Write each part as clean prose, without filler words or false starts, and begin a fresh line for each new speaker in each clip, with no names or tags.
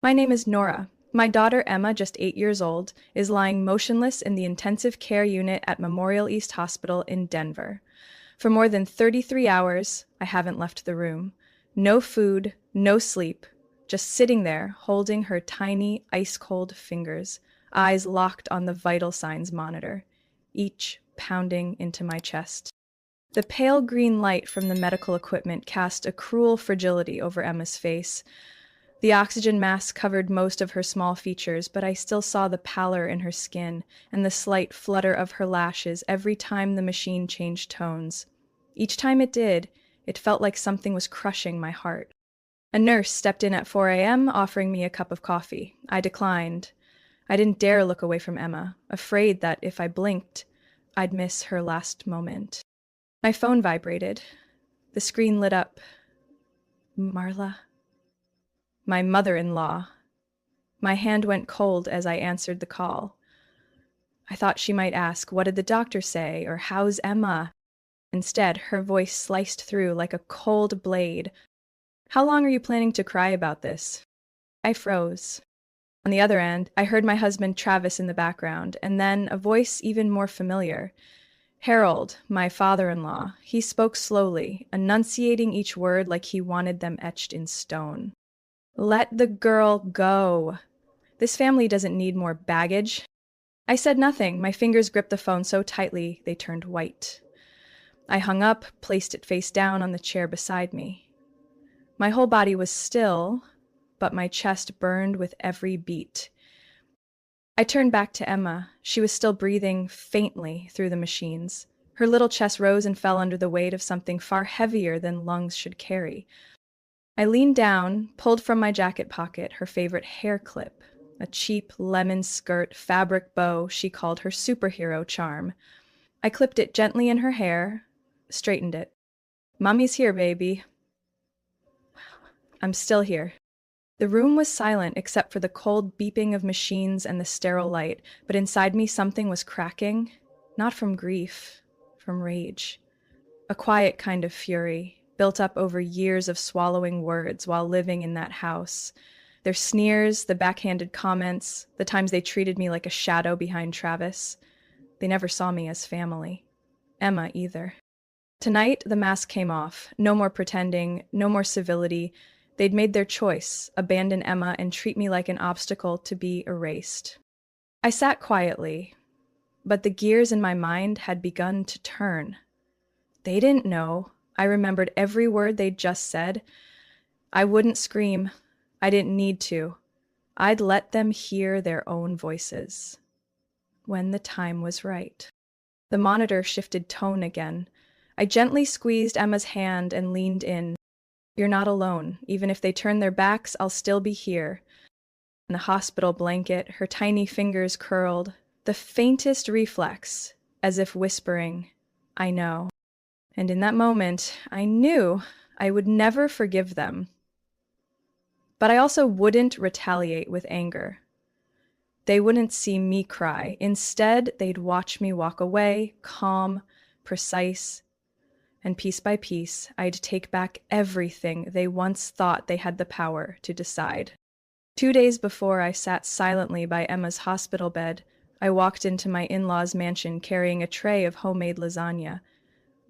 My name is Nora. My daughter Emma, just 8 years old, is lying motionless in the intensive care unit at Memorial East Hospital in Denver. For more than 33 hours, I haven't left the room. No food, no sleep, just sitting there, holding her tiny, ice-cold fingers, eyes locked on the vital signs monitor, each pounding into my chest. The pale green light from the medical equipment cast a cruel fragility over Emma's face. The oxygen mask covered most of her small features, but I still saw the pallor in her skin and the slight flutter of her lashes every time the machine changed tones. Each time it did, it felt like something was crushing my heart. A nurse stepped in at 4 a.m., offering me a cup of coffee. I declined. I didn't dare look away from Emma, afraid that if I blinked, I'd miss her last moment. My phone vibrated. The screen lit up. Marla? My mother-in-law. My hand went cold as I answered the call. I thought she might ask, "What did the doctor say?" or "How's Emma?" Instead, her voice sliced through like a cold blade. "How long are you planning to cry about this?" I froze. On the other end, I heard my husband Travis in the background, and then a voice even more familiar. Harold, my father-in-law. He spoke slowly, enunciating each word like he wanted them etched in stone. "Let the girl go. This family doesn't need more baggage." I said nothing. My fingers gripped the phone so tightly they turned white. I hung up, placed it face down on the chair beside me. My whole body was still, but my chest burned with every beat. I turned back to Emma. She was still breathing faintly through the machines. Her little chest rose and fell under the weight of something far heavier than lungs should carry. I leaned down, pulled from my jacket pocket her favorite hair clip, a cheap lemon skirt fabric bow she called her superhero charm. I clipped it gently in her hair, straightened it. "Mommy's here, baby." I'm still here. The room was silent except for the cold beeping of machines and the sterile light, but inside me something was cracking, not from grief, from rage. A quiet kind of fury, built up over years of swallowing words while living in that house. Their sneers, the backhanded comments, the times they treated me like a shadow behind Travis. They never saw me as family. Emma either. Tonight, the mask came off. No more pretending, no more civility. They'd made their choice, abandon Emma and treat me like an obstacle to be erased. I sat quietly, but the gears in my mind had begun to turn. They didn't know. I remembered every word they'd just said. I wouldn't scream. I didn't need to. I'd let them hear their own voices. When the time was right. The monitor shifted tone again. I gently squeezed Emma's hand and leaned in. "You're not alone. Even if they turn their backs, I'll still be here." In the hospital blanket, her tiny fingers curled, the faintest reflex, as if whispering, "I know." And in that moment, I knew I would never forgive them. But I also wouldn't retaliate with anger. They wouldn't see me cry. Instead, they'd watch me walk away, calm, precise, and piece by piece, I'd take back everything they once thought they had the power to decide. 2 days before I sat silently by Emma's hospital bed, I walked into my in-laws' mansion carrying a tray of homemade lasagna.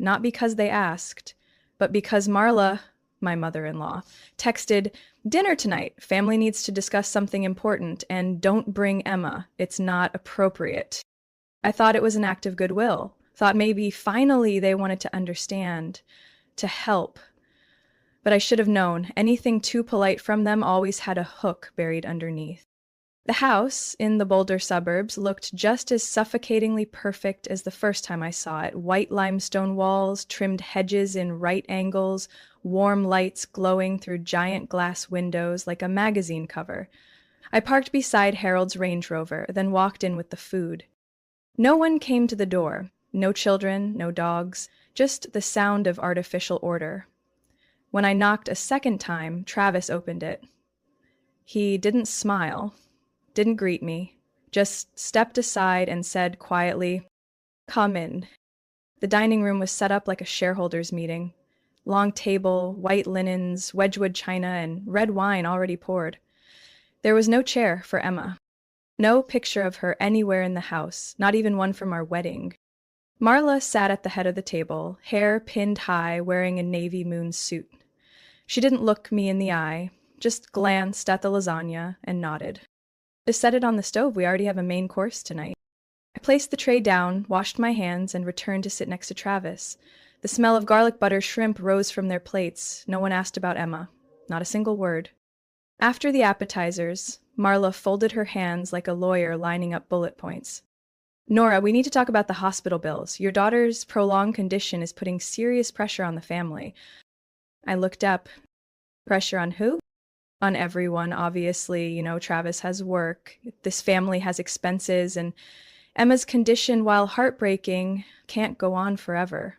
Not because they asked, but because Marla, my mother-in-law, texted, "Dinner tonight. Family needs to discuss something important, and don't bring Emma. It's not appropriate." I thought it was an act of goodwill. Thought maybe finally they wanted to understand, to help. But I should have known. Anything too polite from them always had a hook buried underneath. The house, in the Boulder suburbs, looked just as suffocatingly perfect as the first time I saw it. White limestone walls, trimmed hedges in right angles, warm lights glowing through giant glass windows like a magazine cover. I parked beside Harold's Range Rover, then walked in with the food. No one came to the door. No children, no dogs, just the sound of artificial order. When I knocked a second time, Travis opened it. He didn't smile, didn't greet me, just stepped aside and said quietly, "Come in." The dining room was set up like a shareholders' meeting. Long table, white linens, Wedgwood china, and red wine already poured. There was no chair for Emma. No picture of her anywhere in the house, not even one from our wedding. Marla sat at the head of the table, hair pinned high, wearing a navy moon suit. She didn't look me in the eye, just glanced at the lasagna and nodded. Just set it on the stove, we already have a main course tonight. I placed the tray down, washed my hands, and returned to sit next to Travis. The smell of garlic butter shrimp rose from their plates. No one asked about Emma. Not a single word. After the appetizers, Marla folded her hands like a lawyer lining up bullet points. Nora, we need to talk about the hospital bills. Your daughter's prolonged condition is putting serious pressure on the family. I looked up. Pressure on who? On everyone, obviously. Travis has work. This family has expenses, and Emma's condition, while heartbreaking, can't go on forever.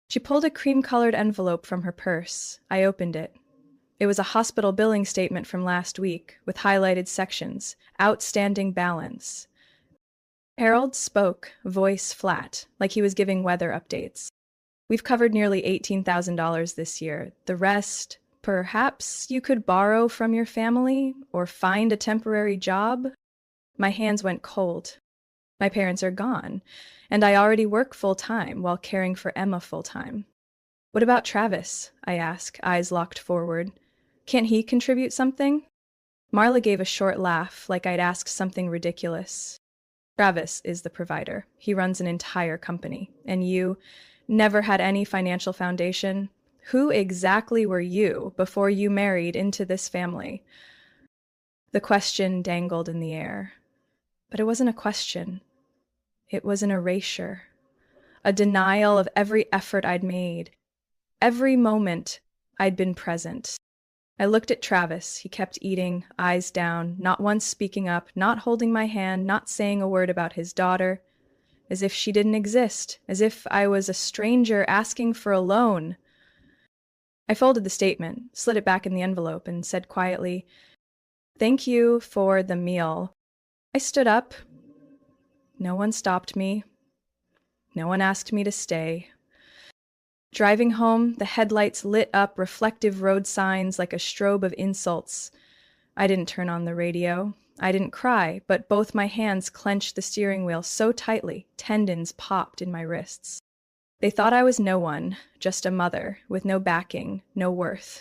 She pulled a cream-colored envelope from her purse. I opened it. It was a hospital billing statement from last week, with highlighted sections. Outstanding balance. Harold spoke, voice flat, like he was giving weather updates. We've covered nearly $18,000 this year. The rest, perhaps you could borrow from your family or find a temporary job? My hands went cold. My parents are gone, and I already work full-time while caring for Emma full-time. What about Travis? I asked, eyes locked forward. Can't he contribute something? Marla gave a short laugh, like I'd asked something ridiculous. Travis is the provider. He runs an entire company. And you never had any financial foundation? Who exactly were you before you married into this family? The question dangled in the air. But it wasn't a question. It was an erasure. A denial of every effort I'd made. Every moment I'd been present. I looked at Travis. He kept eating, eyes down, not once speaking up, not holding my hand, not saying a word about his daughter, as if she didn't exist, as if I was a stranger asking for a loan. I folded the statement, slid it back in the envelope, and said quietly, "Thank you for the meal." I stood up. No one stopped me. No one asked me to stay. Driving home, the headlights lit up reflective road signs like a strobe of insults. I didn't turn on the radio. I didn't cry, but both my hands clenched the steering wheel so tightly, tendons popped in my wrists. They thought I was no one, just a mother, with no backing, no worth.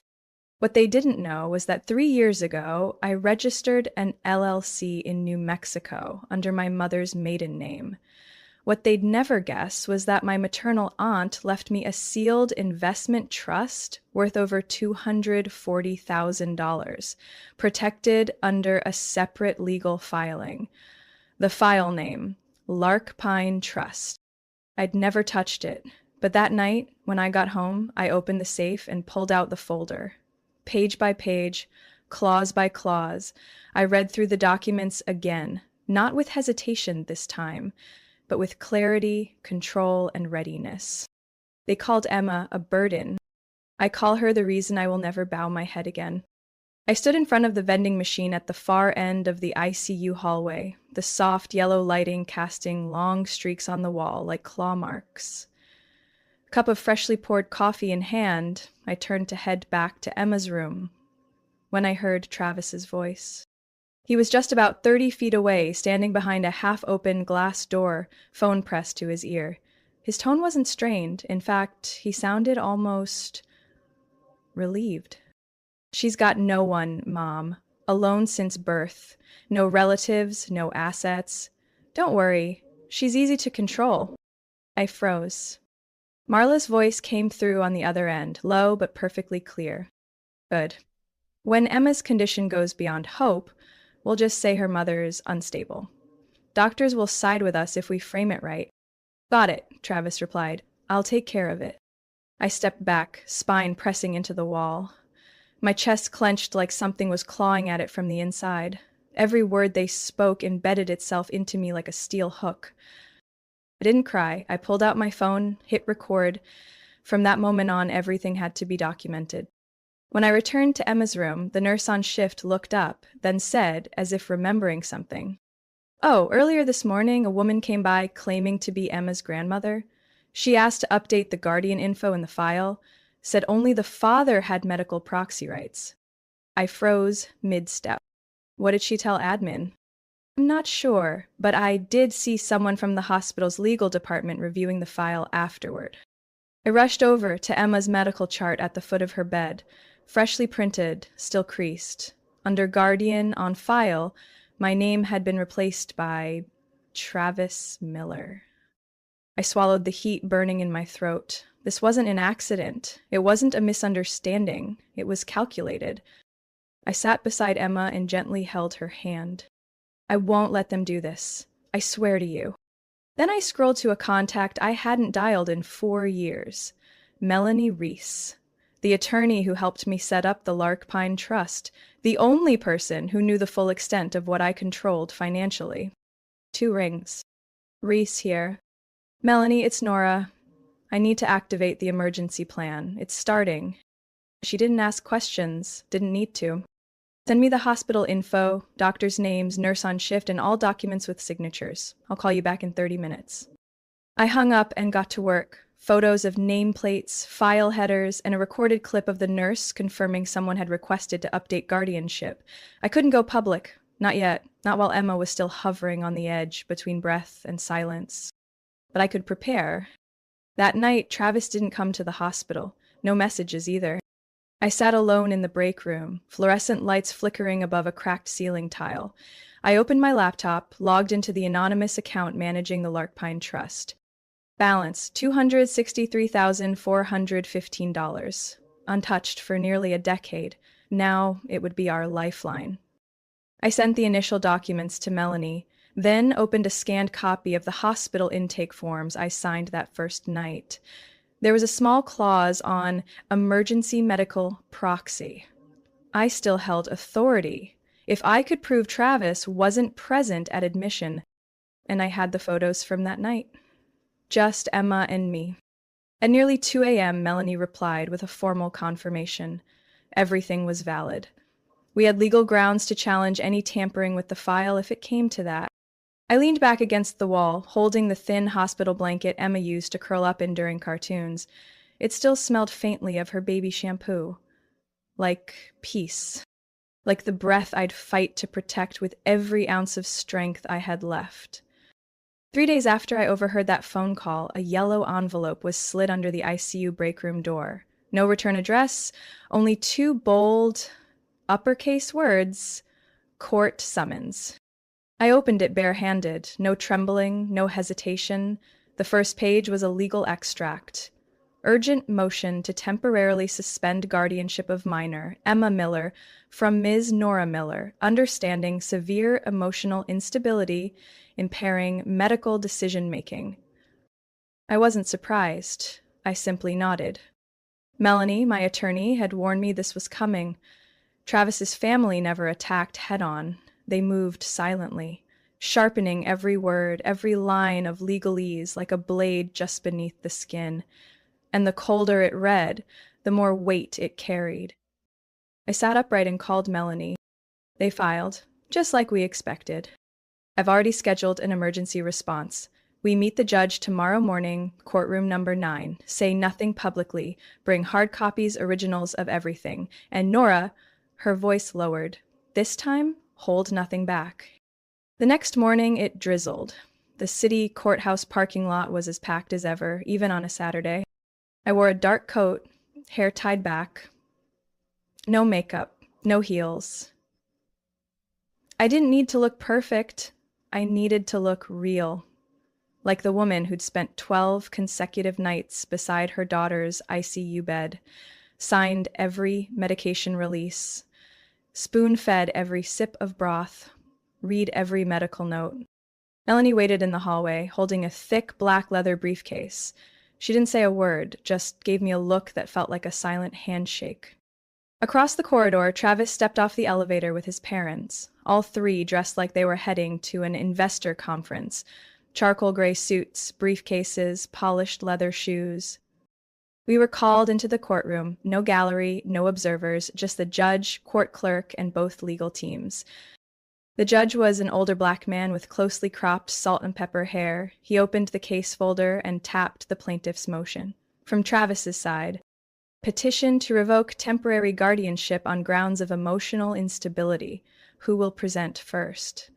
What they didn't know was that 3 years ago, I registered an LLC in New Mexico under my mother's maiden name. What they'd never guess was that my maternal aunt left me a sealed investment trust worth over $240,000, protected under a separate legal filing. The file name, Lark Pine Trust. I'd never touched it, but that night, when I got home, I opened the safe and pulled out the folder. Page by page, clause by clause, I read through the documents again, not with hesitation this time, but with clarity, control, and readiness. They called Emma a burden. I call her the reason I will never bow my head again. I stood in front of the vending machine at the far end of the ICU hallway, the soft yellow lighting casting long streaks on the wall like claw marks. A cup of freshly poured coffee in hand, I turned to head back to Emma's room when I heard Travis's voice. He was just about 30 feet away, standing behind a half-open glass door, phone pressed to his ear. His tone wasn't strained. In fact, he sounded almost relieved. "She's got no one, Mom. Alone since birth. No relatives, no assets. Don't worry. She's easy to control." I froze. Marla's voice came through on the other end, low but perfectly clear. "Good. When Emma's condition goes beyond hope, we'll just say her mother's unstable. Doctors will side with us if we frame it right." "Got it," Travis replied. "I'll take care of it." I stepped back, spine pressing into the wall. My chest clenched like something was clawing at it from the inside. Every word they spoke embedded itself into me like a steel hook. I didn't cry. I pulled out my phone, hit record. From that moment on, everything had to be documented. When I returned to Emma's room, the nurse on shift looked up, then said, as if remembering something, "Oh, earlier this morning, a woman came by claiming to be Emma's grandmother. She asked to update the guardian info in the file, said only the father had medical proxy rights." I froze mid-step. What did she tell admin? I'm not sure, but I did see someone from the hospital's legal department reviewing the file afterward. I rushed over to Emma's medical chart at the foot of her bed, freshly printed, still creased. Under Guardian on file, my name had been replaced by Travis Miller. I swallowed the heat burning in my throat. This wasn't an accident. It wasn't a misunderstanding. It was calculated. I sat beside Emma and gently held her hand. I won't let them do this. I swear to you. Then I scrolled to a contact I hadn't dialed in 4 years. Melanie Reese, the attorney who helped me set up the Lark Pine Trust, the only person who knew the full extent of what I controlled financially. 2 rings. Reese here. Melanie, it's Nora. I need to activate the emergency plan. It's starting. She didn't ask questions, didn't need to. Send me the hospital info, doctors' names, nurse on shift, and all documents with signatures. I'll call you back in 30 minutes. I hung up and got to work. Photos of nameplates, file headers, and a recorded clip of the nurse confirming someone had requested to update guardianship. I couldn't go public. Not yet. Not while Emma was still hovering on the edge between breath and silence. But I could prepare. That night, Travis didn't come to the hospital. No messages either. I sat alone in the break room, fluorescent lights flickering above a cracked ceiling tile. I opened my laptop, logged into the anonymous account managing the Lark Pine Trust. Balance, $263,415. Untouched for nearly a decade. Now it would be our lifeline. I sent the initial documents to Melanie, then opened a scanned copy of the hospital intake forms I signed that first night. There was a small clause on emergency medical proxy. I still held authority. If I could prove Travis wasn't present at admission, and I had the photos from that night. Just Emma and me. At nearly 2 a.m., Melanie replied with a formal confirmation. Everything was valid. We had legal grounds to challenge any tampering with the file if it came to that. I leaned back against the wall, holding the thin hospital blanket Emma used to curl up in during cartoons. It still smelled faintly of her baby shampoo. Like peace. Like the breath I'd fight to protect with every ounce of strength I had left. 3 days after I overheard that phone call, a yellow envelope was slid under the ICU break room door. No return address, only 2 bold, uppercase words, court summons. I opened it barehanded, no trembling, no hesitation. The first page was a legal extract. Urgent motion to temporarily suspend guardianship of minor, Emma Miller, from Ms. Nora Miller, understanding severe emotional instability, impairing medical decision-making. I wasn't surprised. I simply nodded. Melanie, my attorney, had warned me this was coming. Travis's family never attacked head-on. They moved silently, sharpening every word, every line of legalese like a blade just beneath the skin. And the colder it read, the more weight it carried. I sat upright and called Melanie. They filed, just like we expected. I've already scheduled an emergency response. We meet the judge tomorrow morning, courtroom number 9. Say nothing publicly. Bring hard copies, originals of everything. And Nora, her voice lowered. This time, hold nothing back. The next morning, it drizzled. The city courthouse parking lot was as packed as ever, even on a Saturday. I wore a dark coat, hair tied back. No makeup, no heels. I didn't need to look perfect. I needed to look real. Like the woman who'd spent 12 consecutive nights beside her daughter's ICU bed, signed every medication release, spoon-fed every sip of broth, read every medical note. Melanie waited in the hallway, holding a thick black leather briefcase. She didn't say a word, just gave me a look that felt like a silent handshake. Across the corridor, Travis stepped off the elevator with his parents, all 3 dressed like they were heading to an investor conference. Charcoal gray suits, briefcases, polished leather shoes. We were called into the courtroom, no gallery, no observers, just the judge, court clerk, and both legal teams. The judge was an older black man with closely cropped salt and pepper hair. He opened the case folder and tapped the plaintiff's motion. From Travis's side, petition to revoke temporary guardianship on grounds of emotional instability. Who will present first?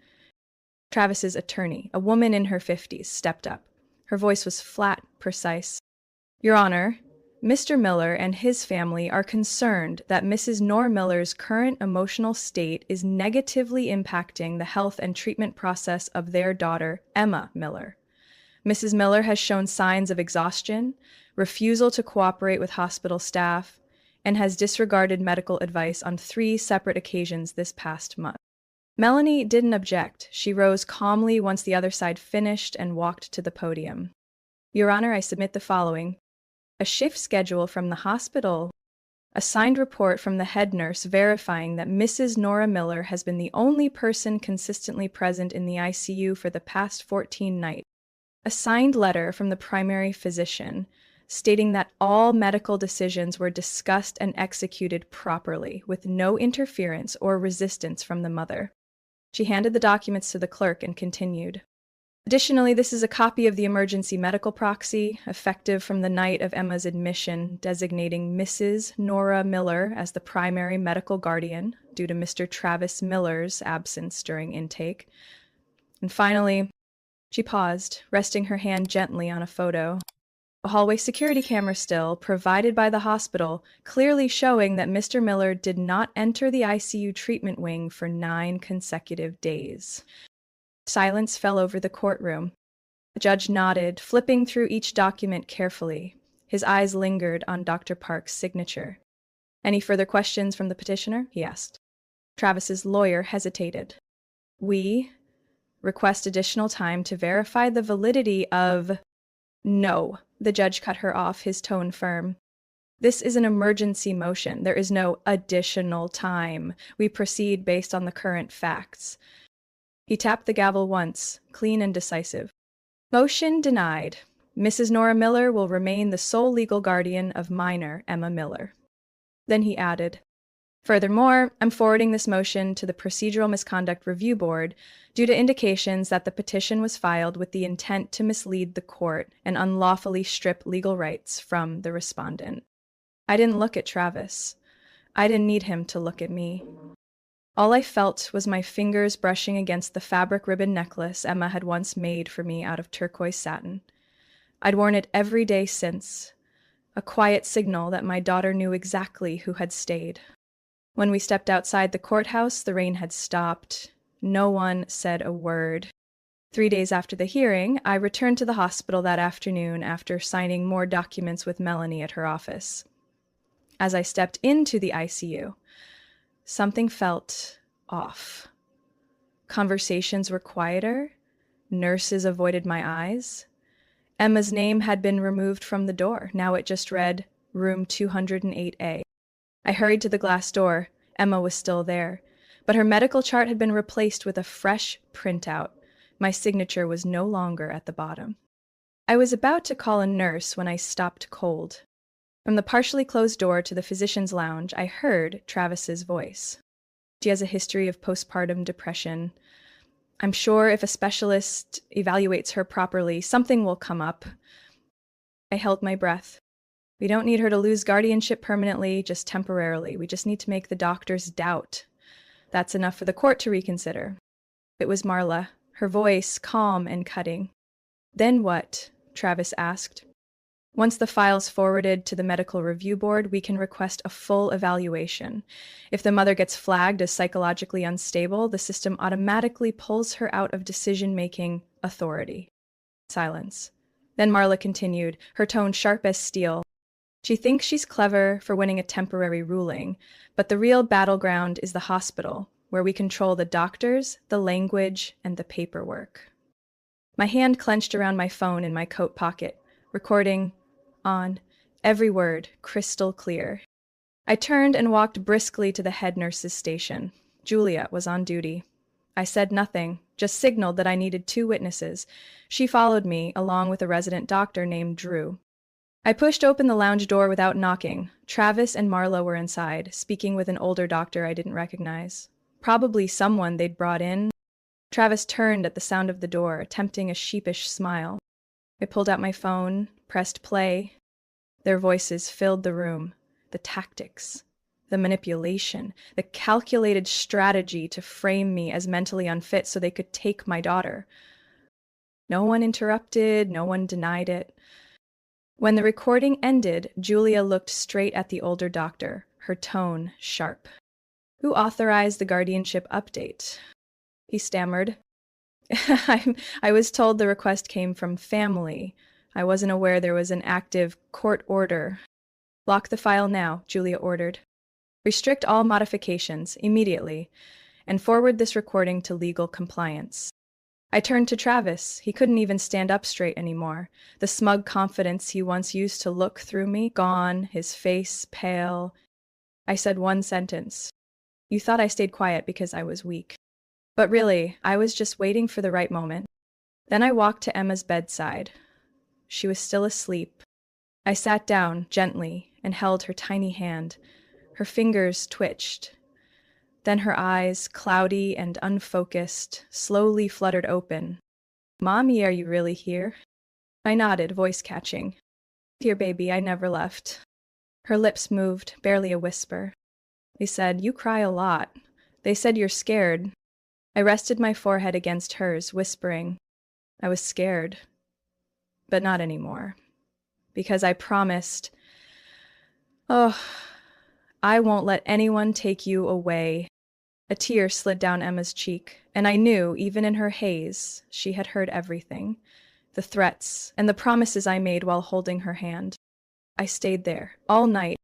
Travis's attorney, a woman in her 50s, stepped up. Her voice was flat, precise. Your Honor, Mr. Miller and his family are concerned that Mrs. Nora Miller's current emotional state is negatively impacting the health and treatment process of their daughter, Emma Miller. Mrs. Miller has shown signs of exhaustion, refusal to cooperate with hospital staff, and has disregarded medical advice on 3 separate occasions this past month. Melanie didn't object. She rose calmly once the other side finished and walked to the podium. Your Honor, I submit the following. A shift schedule from the hospital, a signed report from the head nurse verifying that Mrs. Nora Miller has been the only person consistently present in the ICU for the past 14 nights, a signed letter from the primary physician stating that all medical decisions were discussed and executed properly with no interference or resistance from the mother. She handed the documents to the clerk and continued. Additionally, this is a copy of the emergency medical proxy, effective from the night of Emma's admission, designating Mrs. Nora Miller as the primary medical guardian due to Mr. Travis Miller's absence during intake. And finally, she paused, resting her hand gently on a photo. A hallway security camera still, provided by the hospital, clearly showing that Mr. Miller did not enter the ICU treatment wing for 9 consecutive days. Silence fell over the courtroom. The judge nodded, flipping through each document carefully. His eyes lingered on Dr. Park's signature. Any further questions from the petitioner? He asked. Travis's lawyer hesitated. We request additional time to verify the validity of... No, the judge cut her off, his tone firm. This is an emergency motion. There is no additional time. We proceed based on the current facts. He tapped the gavel once, clean and decisive. Motion denied. Mrs. Nora Miller will remain the sole legal guardian of minor Emma Miller. Then he added, furthermore, I'm forwarding this motion to the Procedural Misconduct Review Board due to indications that the petition was filed with the intent to mislead the court and unlawfully strip legal rights from the respondent. I didn't look at Travis. I didn't need him to look at me. All I felt was my fingers brushing against the fabric ribbon necklace Emma had once made for me out of turquoise satin. I'd worn it every day since, a quiet signal that my daughter knew exactly who had stayed. When we stepped outside the courthouse, the rain had stopped. No one said a word. 3 days after the hearing, I returned to the hospital that afternoon after signing more documents with Melanie at her office. As I stepped into the ICU, something felt off. Conversations were quieter. Nurses avoided my eyes. Emma's name had been removed from the door. Now it just read, Room 208A. I hurried to the glass door. Emma was still there, but her medical chart had been replaced with a fresh printout. My signature was no longer at the bottom. I was about to call a nurse when I stopped cold. From the partially closed door to the physician's lounge, I heard Travis's voice. She has a history of postpartum depression. I'm sure if a specialist evaluates her properly, something will come up. I held my breath. We don't need her to lose guardianship permanently, just temporarily. We just need to make the doctors doubt. That's enough for the court to reconsider. It was Marla, her voice calm and cutting. Then what? Travis asked. Once the file's forwarded to the medical review board, we can request a full evaluation. If the mother gets flagged as psychologically unstable, the system automatically pulls her out of decision-making authority. Silence. Then Marla continued, her tone sharp as steel. She thinks she's clever for winning a temporary ruling, but the real battleground is the hospital, where we control the doctors, the language, and the paperwork. My hand clenched around my phone in my coat pocket, recording on, every word crystal clear. I turned and walked briskly to the head nurse's station. Julia was on duty. I said nothing, just signaled that I needed 2 witnesses. She followed me, along with a resident doctor named Drew. I pushed open the lounge door without knocking. Travis and Marla were inside, speaking with an older doctor I didn't recognize. Probably someone they'd brought in. Travis turned at the sound of the door, attempting a sheepish smile. I pulled out my phone, pressed play. Their voices filled the room. The tactics. the manipulation, the calculated strategy to frame me as mentally unfit so they could take my daughter. No one interrupted, no one denied it. When the recording ended, Julia looked straight at the older doctor, her tone sharp. "Who authorized the guardianship update?" He stammered. I was told the request came from family. I wasn't aware there was an active court order. "Lock the file now," Julia ordered. "Restrict all modifications, immediately, and forward this recording to legal compliance." I turned to Travis. He couldn't even stand up straight anymore. The smug confidence he once used to look through me, gone, his face pale. I said one sentence. "You thought I stayed quiet because I was weak. But really, I was just waiting for the right moment." Then I walked to Emma's bedside. She was still asleep. I sat down, gently, and held her tiny hand. Her fingers twitched. Then her eyes, cloudy and unfocused, slowly fluttered open. "Mommy, are you really here?" I nodded, voice catching. "Dear baby, I never left." Her lips moved, barely a whisper. They said, "You cry a lot." They said, "You're scared." I rested my forehead against hers, whispering, "I was scared, but not anymore. Because I promised, oh, I won't let anyone take you away." A tear slid down Emma's cheek, and I knew, even in her haze, she had heard everything. The threats, and the promises I made while holding her hand. I stayed there, all night.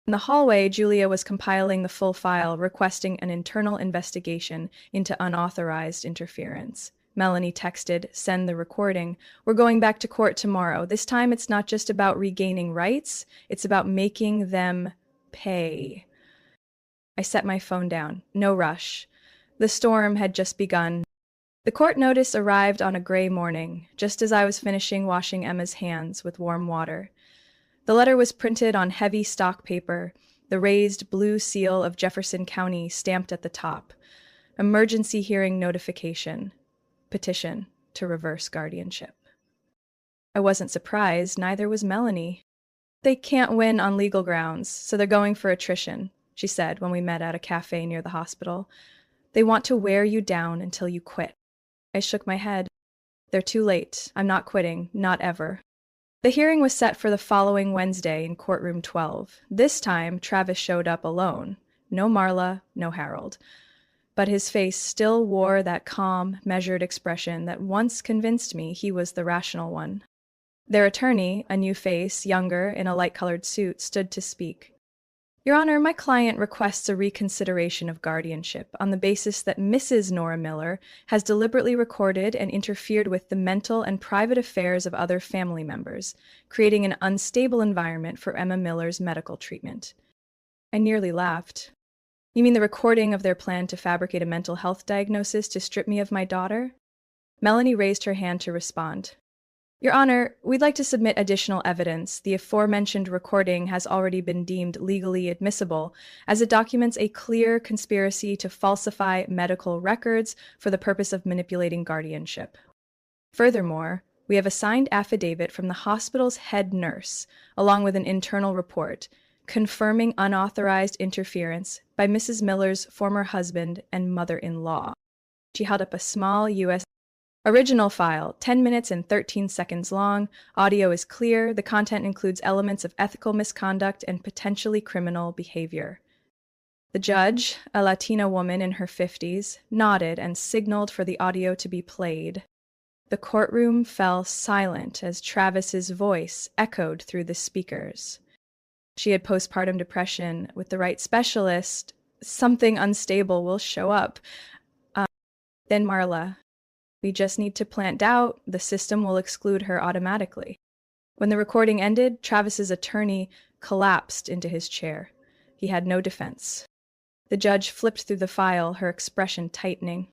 In the hallway, Julia was compiling the full file, requesting an internal investigation into unauthorized interference. Melanie texted, "Send the recording. We're going back to court tomorrow. This time it's not just about regaining rights, it's about making them pay." I set my phone down. No rush. The storm had just begun. The court notice arrived on a gray morning, just as I was finishing washing Emma's hands with warm water. The letter was printed on heavy stock paper, the raised blue seal of Jefferson County stamped at the top. Emergency hearing notification. Petition to reverse guardianship. I wasn't surprised, neither was Melanie. "They can't win on legal grounds, so they're going for attrition," she said when we met at a cafe near the hospital. "They want to wear you down until you quit." I shook my head. "They're too late. I'm not quitting, not ever." The hearing was set for the following Wednesday in courtroom 12. This time, Travis showed up alone. No Marla, no Harold. But his face still wore that calm, measured expression that once convinced me he was the rational one. Their attorney, a new face, younger, in a light-colored suit, stood to speak. "Your Honor, my client requests a reconsideration of guardianship on the basis that Mrs. Nora Miller has deliberately recorded and interfered with the mental and private affairs of other family members, creating an unstable environment for Emma Miller's medical treatment." I nearly laughed. "You mean the recording of their plan to fabricate a mental health diagnosis to strip me of my daughter?" Melanie raised her hand to respond. "Your Honor, we'd like to submit additional evidence. The aforementioned recording has already been deemed legally admissible, as it documents a clear conspiracy to falsify medical records for the purpose of manipulating guardianship. Furthermore, we have a signed affidavit from the hospital's head nurse, along with an internal report, confirming unauthorized interference by Mrs. Miller's former husband and mother-in-law." She held up a small U.S. Original file, 10 minutes and 13 seconds long. Audio is clear. The content includes elements of ethical misconduct and potentially criminal behavior. The judge, a Latina woman in her 50s, nodded and signaled for the audio to be played. The courtroom fell silent as Travis's voice echoed through the speakers. "She had postpartum depression. With the right specialist, something unstable will show up. Then Marla. We just need to plant doubt. The system will exclude her automatically." When the recording ended, Travis's attorney collapsed into his chair. He had no defense. The judge flipped through the file, her expression tightening.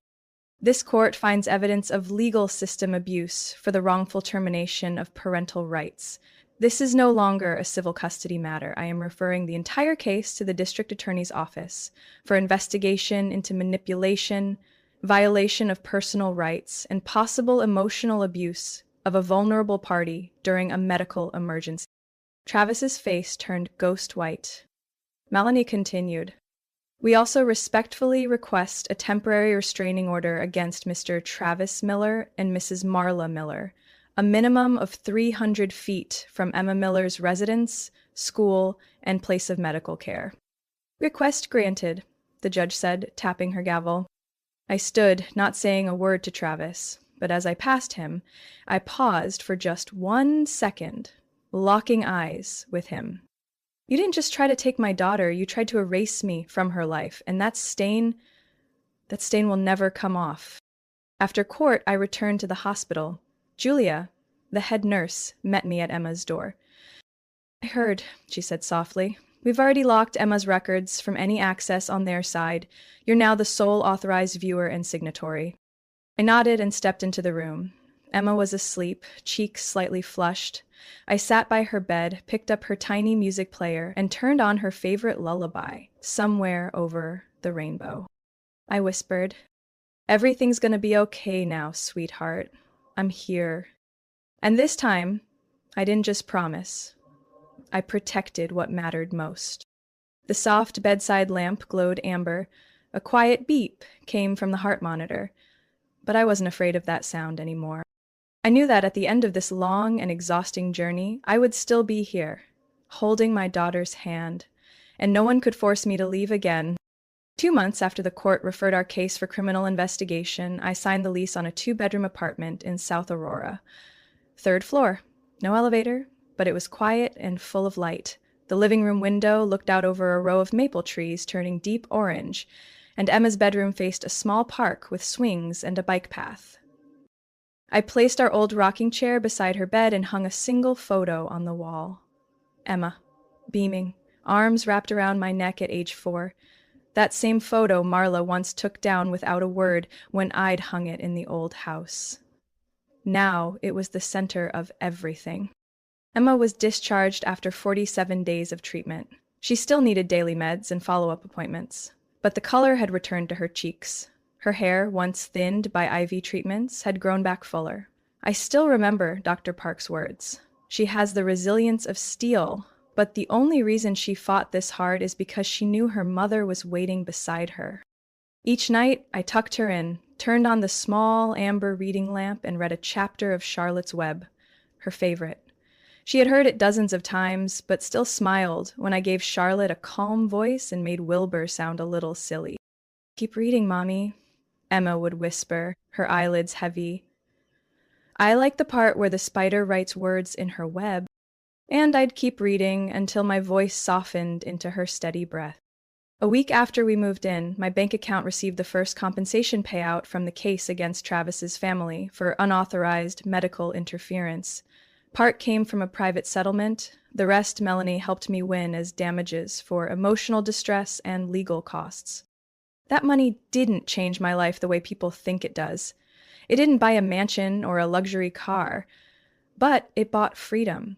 "This court finds evidence of legal system abuse for the wrongful termination of parental rights. This is no longer a civil custody matter. I am referring the entire case to the district attorney's office for investigation into manipulation, violation of personal rights, and possible emotional abuse of a vulnerable party during a medical emergency." Travis's face turned ghost white. Melanie continued. We also respectfully request a temporary restraining order against Mr. Travis Miller and Mrs. Marla Miller, a minimum of 300 feet from Emma Miller's residence, school, and place of medical care. Request granted, the judge said, tapping her gavel. I stood, not saying a word to Travis, but as I passed him, I paused for just 1 second, locking eyes with him. You didn't just try to take my daughter, you tried to erase me from her life, and that stain will never come off. After court, I returned to the hospital. Julia, the head nurse, met me at Emma's door. I heard, she said softly. We've already locked Emma's records from any access on their side. You're now the sole authorized viewer and signatory. I nodded and stepped into the room. Emma was asleep, cheeks slightly flushed. I sat by her bed, picked up her tiny music player, and turned on her favorite lullaby, Somewhere Over the Rainbow. I whispered, Everything's gonna be okay now, sweetheart. I'm here. And this time, I didn't just promise. I protected what mattered most. The soft bedside lamp glowed amber. A quiet beep came from the heart monitor. But I wasn't afraid of that sound anymore. I knew that at the end of this long and exhausting journey, I would still be here, holding my daughter's hand, and no one could force me to leave again. 2 months after the court referred our case for criminal investigation, I signed the lease on a 2-bedroom apartment in South Aurora. 3rd floor. No elevator, but it was quiet and full of light. The living room window looked out over a row of maple trees turning deep orange, and Emma's bedroom faced a small park with swings and a bike path. I placed our old rocking chair beside her bed and hung a single photo on the wall. Emma, beaming, arms wrapped around my neck at age 4. That same photo Marla once took down without a word when I'd hung it in the old house. Now it was the center of everything. Emma was discharged after 47 days of treatment. She still needed daily meds and follow-up appointments, but the color had returned to her cheeks. Her hair, once thinned by IV treatments, had grown back fuller. I still remember Dr. Park's words. She has the resilience of steel, but the only reason she fought this hard is because she knew her mother was waiting beside her. Each night, I tucked her in, turned on the small amber reading lamp, and read a chapter of Charlotte's Web, her favorite. She had heard it dozens of times, but still smiled when I gave Charlotte a calm voice and made Wilbur sound a little silly. Keep reading, Mommy, Emma would whisper, her eyelids heavy. I liked the part where the spider writes words in her web, and I'd keep reading until my voice softened into her steady breath. A week after we moved in, my bank account received the first compensation payout from the case against Travis's family for unauthorized medical interference. Part came from a private settlement. The rest Melanie helped me win as damages for emotional distress and legal costs. That money didn't change my life the way people think it does. It didn't buy a mansion or a luxury car, but it bought freedom.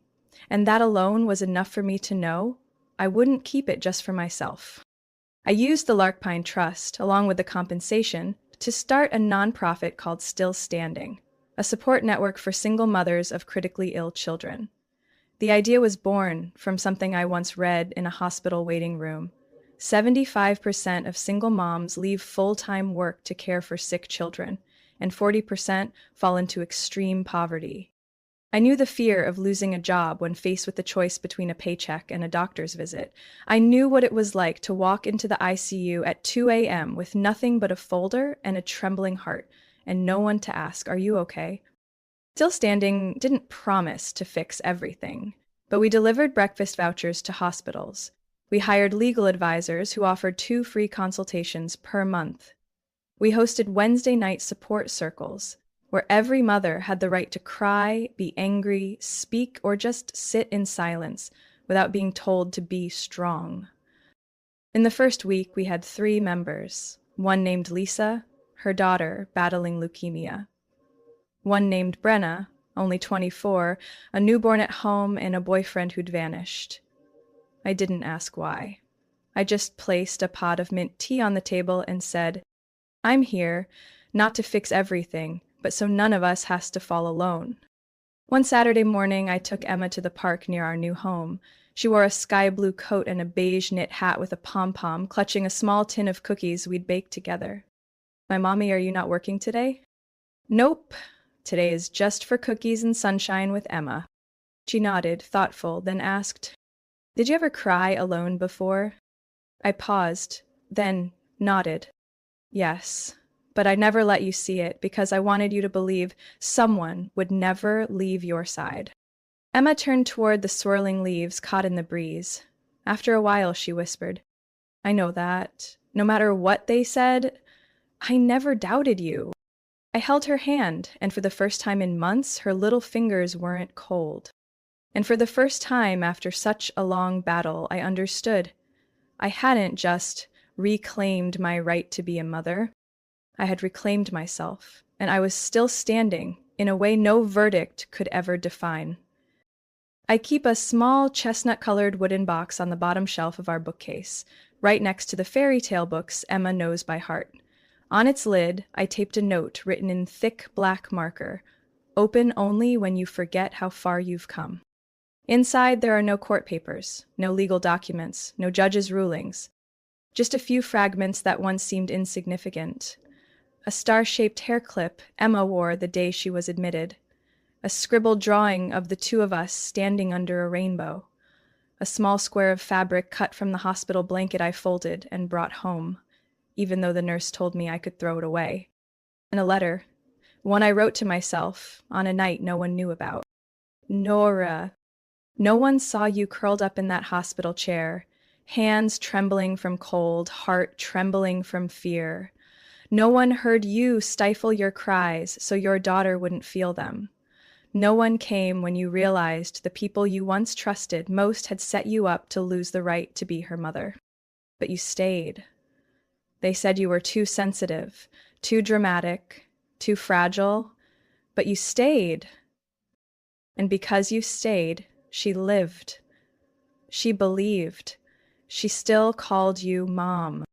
And that alone was enough for me to know I wouldn't keep it just for myself. I used the Larkpine Trust, along with the compensation, to start a nonprofit called Still Standing, a support network for single mothers of critically ill children. The idea was born from something I once read in a hospital waiting room. 75% of single moms leave full-time work to care for sick children, and 40% fall into extreme poverty. I knew the fear of losing a job when faced with the choice between a paycheck and a doctor's visit. I knew what it was like to walk into the ICU at 2 a.m. with nothing but a folder and a trembling heart, and no one to ask, "Are you okay?" Still Standing didn't promise to fix everything, but we delivered breakfast vouchers to hospitals. We hired legal advisors who offered 2 free consultations per month. We hosted Wednesday night support circles, where every mother had the right to cry, be angry, speak, or just sit in silence without being told to be strong. In the first week, we had 3 members, one named Lisa, her daughter battling leukemia. One named Brenna, only 24, a newborn at home and a boyfriend who'd vanished. I didn't ask why. I just placed a pot of mint tea on the table and said, "I'm here, not to fix everything, but so none of us has to fall alone." One Saturday morning, I took Emma to the park near our new home. She wore a sky blue coat and a beige knit hat with a pom-pom, clutching a small tin of cookies we'd baked together. My mommy, are you not working today? Nope. Today is just for cookies and sunshine with Emma. She nodded, thoughtful, then asked, did you ever cry alone before? I paused, then nodded. Yes, but I never let you see it because I wanted you to believe someone would never leave your side. Emma turned toward the swirling leaves caught in the breeze. After a while, she whispered, I know that. No matter what they said, I never doubted you. I held her hand, and for the first time in months, her little fingers weren't cold. And for the first time after such a long battle, I understood. I hadn't just reclaimed my right to be a mother. I had reclaimed myself, and I was still standing in a way no verdict could ever define. I keep a small chestnut-colored wooden box on the bottom shelf of our bookcase, right next to the fairy tale books Emma knows by heart. On its lid, I taped a note written in thick black marker, open only when you forget how far you've come. Inside, there are no court papers, no legal documents, no judge's rulings, just a few fragments that once seemed insignificant. A star-shaped hair clip Emma wore the day she was admitted, a scribbled drawing of the two of us standing under a rainbow, a small square of fabric cut from the hospital blanket I folded and brought home, even though the nurse told me I could throw it away, and a letter, one I wrote to myself on a night no one knew about. Nora, no one saw you curled up in that hospital chair, hands trembling from cold, heart trembling from fear. No one heard you stifle your cries so your daughter wouldn't feel them. No one came when you realized the people you once trusted most had set you up to lose the right to be her mother. But you stayed. They said you were too sensitive, too dramatic, too fragile, but you stayed. And because you stayed, she lived. She believed. She still called you Mom.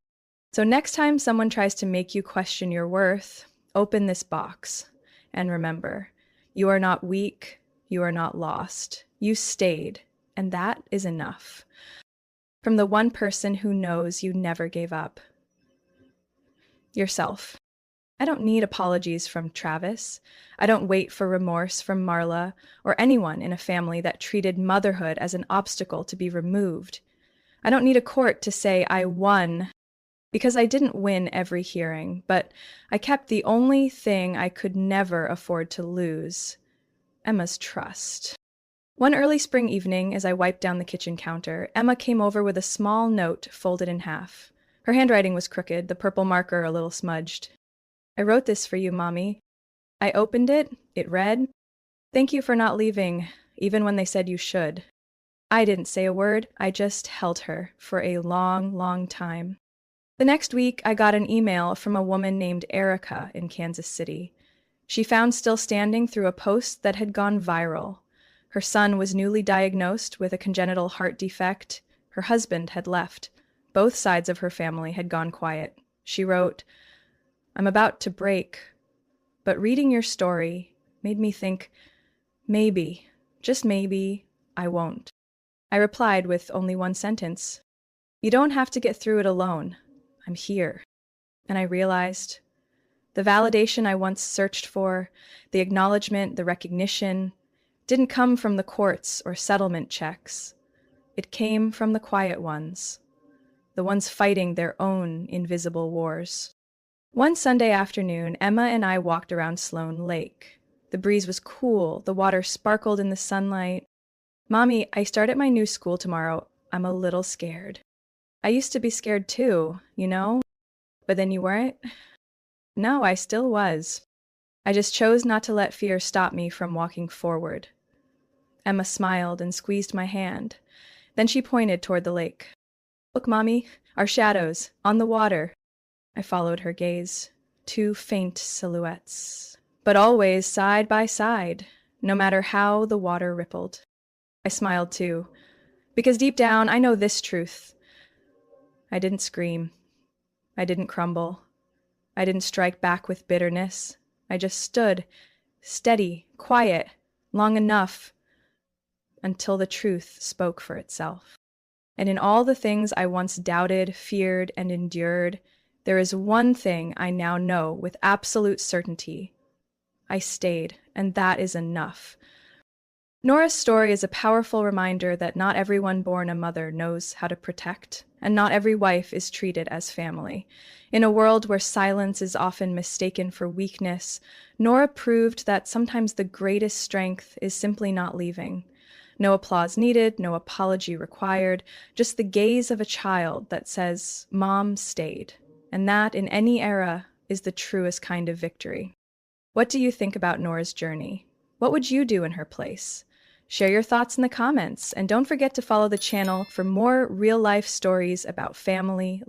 So next time someone tries to make you question your worth, open this box and remember, you are not weak, you are not lost. You stayed, and that is enough. From the one person who knows you never gave up. Yourself. I don't need apologies from Travis. I don't wait for remorse from Marla or anyone in a family that treated motherhood as an obstacle to be removed. I don't need a court to say I won, because I didn't win every hearing, but I kept the only thing I could never afford to lose, Emma's trust. One early spring evening, as I wiped down the kitchen counter, Emma came over with a small note folded in half. Her handwriting was crooked, the purple marker a little smudged. I wrote this for you, Mommy. I opened it. It read, thank you for not leaving, even when they said you should. I didn't say a word. I just held her for a long, long time. The next week, I got an email from a woman named Erica in Kansas City. She found still standing through a post that had gone viral. Her son was newly diagnosed with a congenital heart defect. Her husband had left. Both sides of her family had gone quiet. She wrote, I'm about to break, but reading your story made me think, maybe, just maybe, I won't. I replied with only one sentence. You don't have to get through it alone. I'm here. And I realized the validation I once searched for, the acknowledgement, the recognition, didn't come from the courts or settlement checks. It came from the quiet ones, the ones fighting their own invisible wars. One Sunday afternoon, Emma and I walked around Sloan Lake. The breeze was cool, the water sparkled in the sunlight. Mommy, I start at my new school tomorrow. I'm a little scared. I used to be scared too, you know? But then you weren't? No, I still was. I just chose not to let fear stop me from walking forward. Emma smiled and squeezed my hand. Then she pointed toward the lake. Look, Mommy, our shadows, on the water. I followed her gaze. Two faint silhouettes, but always side by side, no matter how the water rippled. I smiled too, because deep down I know this truth. I didn't scream. I didn't crumble. I didn't strike back with bitterness. I just stood, steady, quiet, long enough until the truth spoke for itself. And in all the things I once doubted, feared, and endured, there is one thing I now know with absolute certainty. I stayed, and that is enough. Nora's story is a powerful reminder that not everyone born a mother knows how to protect, and not every wife is treated as family. In a world where silence is often mistaken for weakness, Nora proved that sometimes the greatest strength is simply not leaving. No applause needed, no apology required, just the gaze of a child that says, "Mom stayed." And that, in any era, is the truest kind of victory. What do you think about Nora's journey? What would you do in her place? Share your thoughts in the comments, and don't forget to follow the channel for more real-life stories about family,